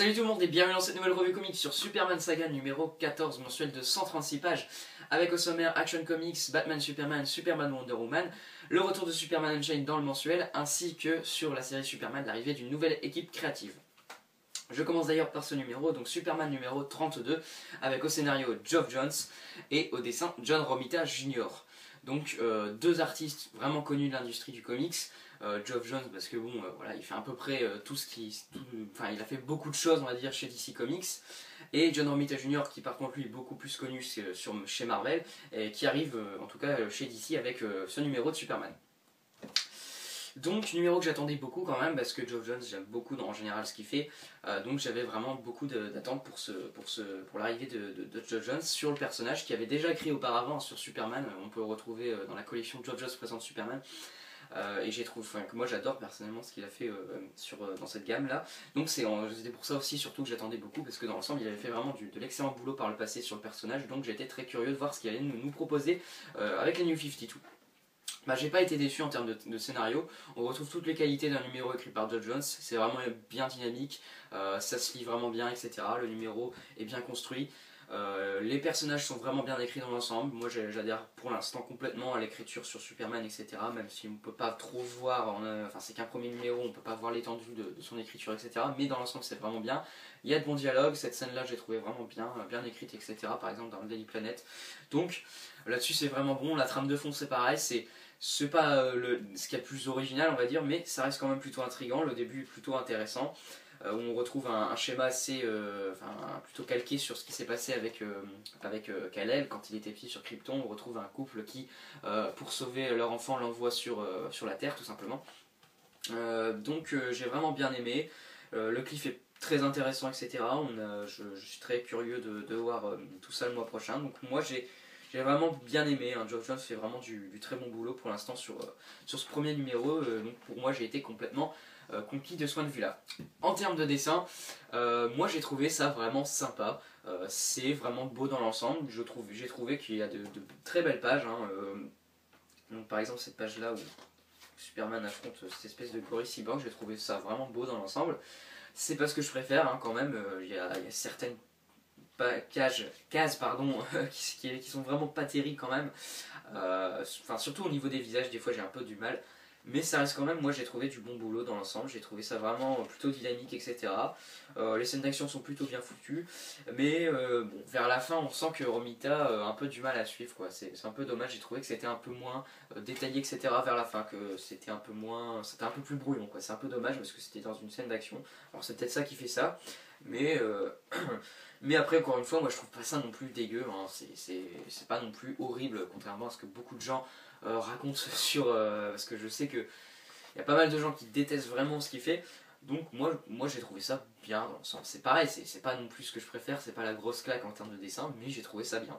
Salut tout le monde et bienvenue dans cette nouvelle revue comics sur Superman Saga numéro 14, mensuel de 136 pages, avec au sommaire Action Comics, Batman Superman, Superman Wonder Woman, le retour de Superman Unchained dans le mensuel, ainsi que sur la série Superman, l'arrivée d'une nouvelle équipe créative. Je commence d'ailleurs par ce numéro, donc Superman numéro 32, avec au scénario Geoff Johns et au dessin John Romita Jr. Donc deux artistes vraiment connus de l'industrie du comics. Geoff Johns parce que bon, voilà, il fait à peu près tout ce qui... Enfin, il a fait beaucoup de choses, on va dire, chez DC Comics. Et John Romita Jr. qui par contre lui est beaucoup plus connu chez Marvel, et qui arrive en tout cas chez DC avec ce numéro de Superman. Donc numéro que j'attendais beaucoup quand même parce que Geoff Johns, j'aime beaucoup en général ce qu'il fait, donc j'avais vraiment beaucoup d'attentes pour l'arrivée de Geoff Johns sur le personnage qui avait déjà écrit auparavant sur Superman. On peut le retrouver dans la collection Geoff Johns présente Superman. Et j'ai trouvé, que moi j'adore personnellement ce qu'il a fait dans cette gamme là. Donc c'était pour ça aussi surtout que j'attendais beaucoup, parce que dans l'ensemble il avait fait vraiment de l'excellent boulot par le passé sur le personnage. Donc j'étais très curieux de voir ce qu'il allait nous proposer avec les New 52. Bah, j'ai pas été déçu en termes de scénario. On retrouve toutes les qualités d'un numéro écrit par Geoff Johns. C'est vraiment bien dynamique, ça se lit vraiment bien, etc. Le numéro est bien construit. Les personnages sont vraiment bien écrits dans l'ensemble. Moi j'adhère pour l'instant complètement à l'écriture sur Superman, etc. Même si on ne peut pas trop voir, enfin c'est qu'un premier numéro, on ne peut pas voir l'étendue de son écriture, etc. Mais dans l'ensemble c'est vraiment bien. Il y a de bons dialogues, cette scène là j'ai trouvé vraiment bien écrite, etc. Par exemple dans le Daily Planet. Donc là-dessus c'est vraiment bon. La trame de fond c'est pareil, c'est pas ce qu'il y a de plus original on va dire, mais ça reste quand même plutôt intriguant. Le début est plutôt intéressant. Où on retrouve un schéma assez plutôt calqué sur ce qui s'est passé avec Kal-El quand il était petit sur Krypton. On retrouve un couple qui, pour sauver leur enfant, l'envoie sur la Terre tout simplement. Donc j'ai vraiment bien aimé. Le cliff est très intéressant, etc. Je suis très curieux de voir tout ça le mois prochain. Donc moi j'ai vraiment bien aimé, hein. Geoff Johns fait vraiment du très bon boulot pour l'instant sur ce premier numéro. Donc pour moi j'ai été complètement conquis de ce point de vue là. En termes de dessin, moi j'ai trouvé ça vraiment sympa. C'est vraiment beau dans l'ensemble. J'ai trouvé qu'il y a de très belles pages, hein. Donc par exemple cette page là où Superman affronte cette espèce de gorille cyborg, j'ai trouvé ça vraiment beau dans l'ensemble. C'est pas ce que je préfère, hein, quand même. Il y a certaines cases pardon, qui sont vraiment pas terribles quand même. Enfin, surtout au niveau des visages, des fois j'ai un peu du mal. Mais ça reste quand même, moi j'ai trouvé du bon boulot dans l'ensemble, j'ai trouvé ça vraiment plutôt dynamique, etc. Les scènes d'action sont plutôt bien foutues, mais bon, vers la fin on sent que Romita a un peu du mal à suivre, quoi. C'est un peu dommage, j'ai trouvé que c'était un peu moins détaillé, etc. vers la fin, que c'était un peu plus brouillon, quoi. C'est un peu dommage parce que c'était dans une scène d'action, alors c'est peut-être ça qui fait ça, mais mais après encore une fois, moi je trouve pas ça non plus dégueu, hein. C'est pas non plus horrible, contrairement à ce que beaucoup de gens raconte parce que je sais que il y a pas mal de gens qui détestent vraiment ce qu'il fait. Donc moi j'ai trouvé ça bien dans l'ensemble. C'est pareil, c'est pas non plus ce que je préfère, c'est pas la grosse claque en termes de dessin, mais j'ai trouvé ça bien.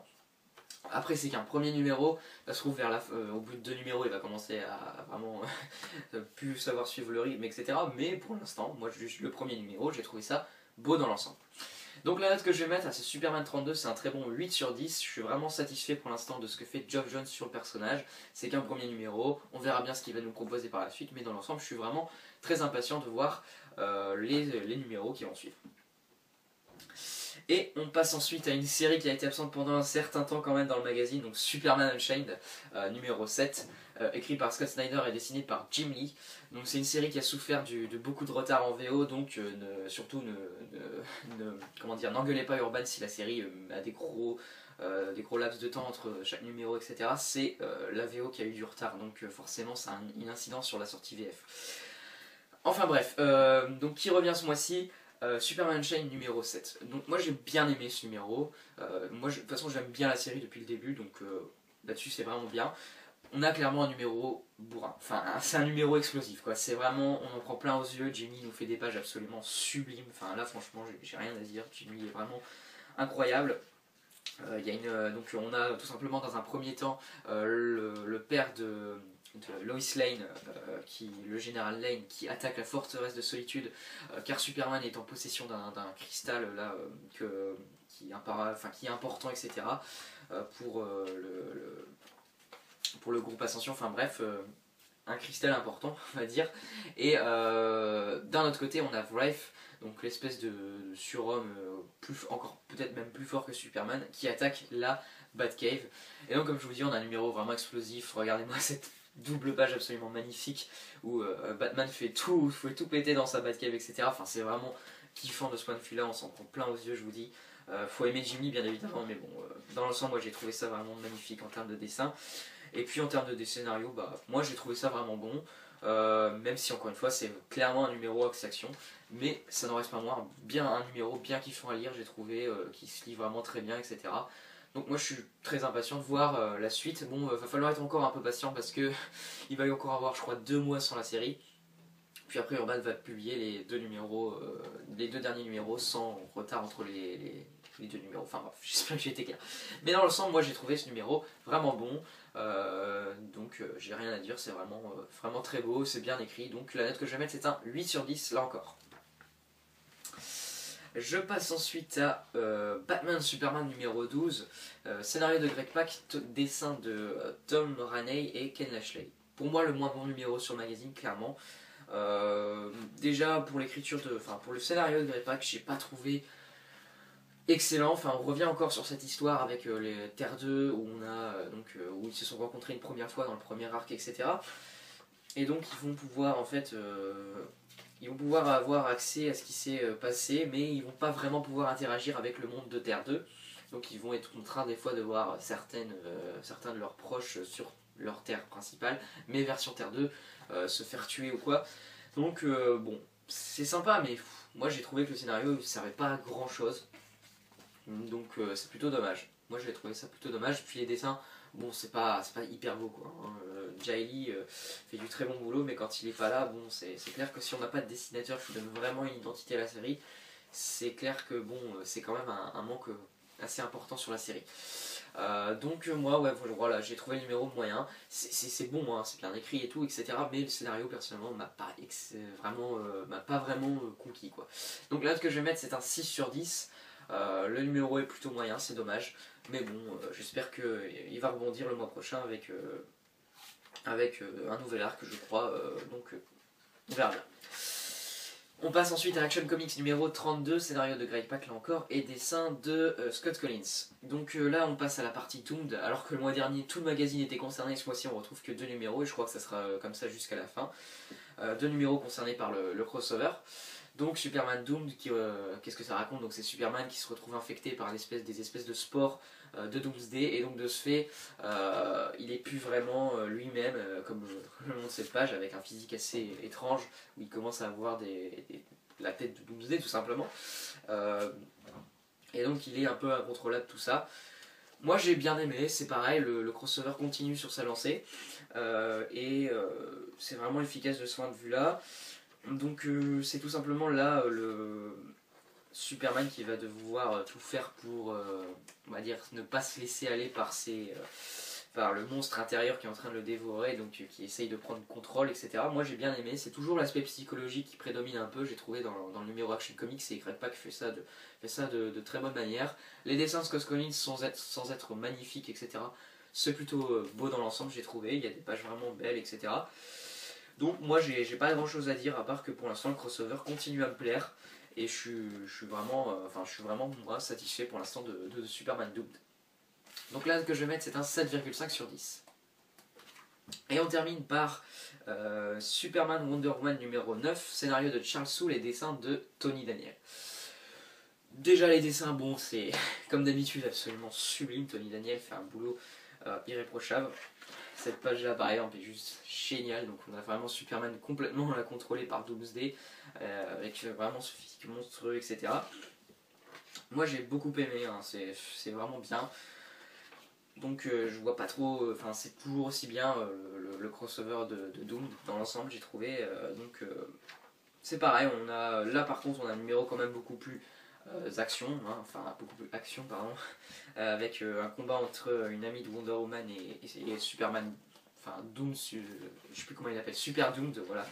Après c'est qu'un premier numéro, ça se trouve au bout de 2 numéros il va commencer à vraiment plus savoir suivre le rythme, etc. Mais pour l'instant, moi juste le premier numéro, j'ai trouvé ça beau dans l'ensemble. Donc la note que je vais mettre à ce Superman 32, c'est un très bon 8 sur 10. Je suis vraiment satisfait pour l'instant de ce que fait Geoff Johns sur le personnage. C'est qu'un premier numéro, on verra bien ce qu'il va nous proposer par la suite, mais dans l'ensemble je suis vraiment très impatient de voir les numéros qui vont suivre. Et on passe ensuite à une série qui a été absente pendant un certain temps quand même dans le magazine, donc Superman Unchained, numéro 7, écrit par Scott Snyder et dessiné par Jim Lee. Donc c'est une série qui a souffert de beaucoup de retard en VO, donc surtout comment dire, n'engueulez pas Urban si la série a des gros laps de temps entre chaque numéro, etc. C'est la VO qui a eu du retard, donc forcément ça a une incidence sur la sortie VF. Enfin bref, donc qui revient ce mois-ci? Superman Unchained numéro 7. Donc moi j'ai bien aimé ce numéro. De toute façon j'aime bien la série depuis le début, donc là-dessus c'est vraiment bien. On a clairement un numéro bourrin, enfin c'est un numéro explosif, quoi. C'est vraiment, on en prend plein aux yeux. Jimmy nous fait des pages absolument sublimes. Enfin là franchement j'ai rien à dire, Jimmy est vraiment incroyable. Donc on a tout simplement dans un premier temps le père de Lois Lane, le général Lane, qui attaque la forteresse de Solitude, car Superman est en possession d'un cristal là, qui est important, etc. Pour le groupe Ascension, enfin bref, un cristal important on va dire. Et d'un autre côté on a Wraith, donc l'espèce de surhomme encore peut-être même plus fort que Superman, qui attaque la Batcave. Et donc comme je vous dis, on a un numéro vraiment explosif. Regardez-moi cette double page absolument magnifique où Batman fait tout péter dans sa Batcave, etc. Enfin c'est vraiment kiffant de ce point de vue là, on s'en prend plein aux yeux, je vous dis. Faut aimer Jimmy bien évidemment, mais bon, dans l'ensemble moi j'ai trouvé ça vraiment magnifique en termes de dessin. Et puis en termes de scénario, bah, moi j'ai trouvé ça vraiment bon, même si encore une fois c'est clairement un numéro action, mais ça n'en reste pas moins un numéro bien kiffant à lire, j'ai trouvé, qui se lit vraiment très bien, etc. Donc moi je suis très impatient de voir la suite. Bon, va falloir être encore un peu patient parce que il va y encore avoir je crois 2 mois sans la série. Puis après Urban va publier les deux derniers numéros sans retard entre les deux numéros. Enfin bref, j'espère que j'ai été clair. Mais dans l'ensemble, moi j'ai trouvé ce numéro vraiment bon. Donc j'ai rien à dire, c'est vraiment très beau, c'est bien écrit. Donc la note que je vais mettre c'est un 8 sur 10 là encore. Je passe ensuite à Batman Superman numéro 12, scénario de Greg Pak, dessin de Tom Raney et Ken Lashley. Pour moi le moins bon numéro sur le magazine, clairement. Déjà pour pour le scénario de Greg Pak, j'ai pas trouvé excellent. Enfin, on revient encore sur cette histoire avec les Terre 2 où où ils se sont rencontrés une première fois dans le premier arc, etc. Et donc ils vont pouvoir avoir accès à ce qui s'est passé, mais ils vont pas vraiment pouvoir interagir avec le monde de Terre 2. Donc ils vont être contraints des fois de voir certains de leurs proches sur leur Terre principale, mais version Terre 2, se faire tuer ou quoi. Donc bon, c'est sympa, mais moi j'ai trouvé que le scénario ne servait pas à grand chose. Donc c'est plutôt dommage. Moi j'ai trouvé ça plutôt dommage. Puis les dessins, bon c'est pas hyper beau quoi. Jay Lee fait du très bon boulot, mais quand il est pas là, bon c'est clair que si on n'a pas de dessinateur qui donne vraiment une identité à la série, c'est clair que bon c'est quand même un manque assez important sur la série. Donc moi ouais voilà, j'ai trouvé le numéro moyen, c'est bon, hein, c'est bien écrit et tout, etc. Mais le scénario personnellement m'a pas vraiment conquis quoi. Donc la note que je vais mettre c'est un 6 sur 10. Le numéro est plutôt moyen, c'est dommage, mais bon j'espère qu'il va rebondir le mois prochain avec un nouvel arc je crois, donc on verra bien. On passe ensuite à Action Comics numéro 32, scénario de Greg Pak là encore, et dessin de Scott Collins. Donc là on passe à la partie Doomed, alors que le mois dernier tout le magazine était concerné, ce mois-ci on retrouve que 2 numéros, et je crois que ça sera comme ça jusqu'à la fin. 2 numéros concernés par le crossover. Donc Superman Doomed, qu'est-ce que ça raconte? Donc c'est Superman qui se retrouve infecté par des espèces de spores de Doomsday, et donc de ce fait il est plus vraiment lui-même, comme le montre cette page, avec un physique assez étrange où il commence à avoir la tête de Doomsday tout simplement, et donc il est un peu incontrôlable tout ça. Moi j'ai bien aimé, c'est pareil, le crossover continue sur sa lancée, et c'est vraiment efficace de ce point de vue là. Donc c'est tout simplement là le Superman qui va devoir tout faire pour, on va dire, ne pas se laisser aller par le monstre intérieur qui est en train de le dévorer, donc qui essaye de prendre contrôle, etc. Moi j'ai bien aimé, c'est toujours l'aspect psychologique qui prédomine un peu, j'ai trouvé dans le numéro Action Comics, et Greg Pak fait ça de très bonne manière. Les dessins de Scott Collins sans être magnifiques, etc. C'est plutôt beau dans l'ensemble, j'ai trouvé, il y a des pages vraiment belles, etc. Donc moi j'ai pas grand chose à dire à part que pour l'instant le crossover continue à me plaire, et je suis vraiment moi, satisfait pour l'instant de Superman Doomed. Donc là ce que je vais mettre c'est un 7,5 sur 10. Et on termine par Superman Wonder Woman numéro 9, scénario de Charles Soule et dessin de Tony Daniel. Déjà les dessins, bon c'est comme d'habitude absolument sublime, Tony Daniel fait un boulot irréprochable. Cette page là par exemple est juste géniale, donc on a vraiment Superman complètement la contrôlée par Doomsday, avec vraiment ce physique monstrueux, etc. Moi j'ai beaucoup aimé, hein, c'est vraiment bien. Donc je vois pas trop, enfin c'est toujours aussi bien le crossover de Doom dans l'ensemble j'ai trouvé, donc c'est pareil, là par contre on a un numéro quand même beaucoup plus action, hein, enfin beaucoup plus action pardon, avec un combat entre une amie de Wonder Woman et Superman, enfin Doom, je sais plus comment il l'appelle, Super Doomed, voilà.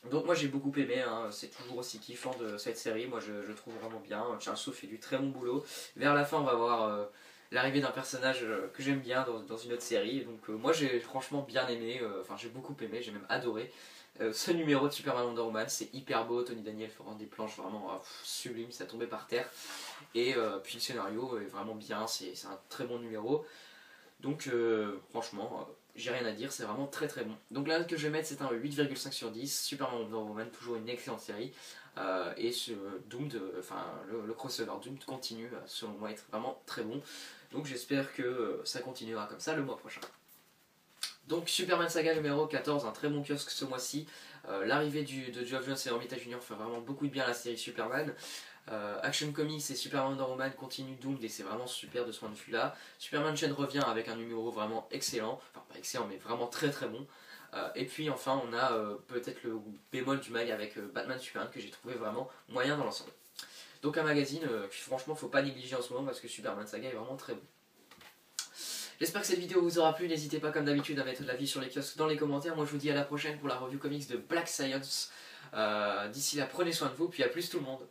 Donc moi j'ai beaucoup aimé, hein, c'est toujours aussi kiffant de cette série, moi je trouve vraiment bien, Charles Soule fait du très bon boulot. Vers la fin on va voir l'arrivée d'un personnage que j'aime bien dans une autre série, donc moi j'ai franchement bien aimé, enfin j'ai beaucoup aimé, j'ai même adoré. Ce numéro de Superman Wonder Woman, c'est hyper beau, Tony Daniel fera des planches vraiment sublimes, ça tombait par terre. Et puis le scénario est vraiment bien, c'est un très bon numéro. Donc franchement, j'ai rien à dire, c'est vraiment très très bon. Donc la note que je vais mettre, c'est un 8,5 sur 10. Superman Wonder Woman, toujours une excellente série. Et ce Doomed, enfin le crossover Doomed continue selon moi être vraiment très bon. Donc j'espère que ça continuera comme ça le mois prochain. Donc Superman Saga numéro 14, un très bon kiosque ce mois-ci. L'arrivée de Geoff Johns et Romita Jr. fait vraiment beaucoup de bien à la série Superman. Action Comics et Superman Wonder Woman continuent Doomed et c'est vraiment super de ce point de vue là. Superman Chain revient avec un numéro vraiment excellent, enfin pas excellent mais vraiment très très bon. Et puis enfin on a peut-être le bémol du mag avec Batman Superman que j'ai trouvé vraiment moyen dans l'ensemble. Donc un magazine franchement faut pas négliger en ce moment parce que Superman Saga est vraiment très bon. J'espère que cette vidéo vous aura plu, n'hésitez pas comme d'habitude à mettre de l'avis sur les kiosques dans les commentaires. Moi je vous dis à la prochaine pour la review comics de Black Science. D'ici là prenez soin de vous, puis à plus tout le monde.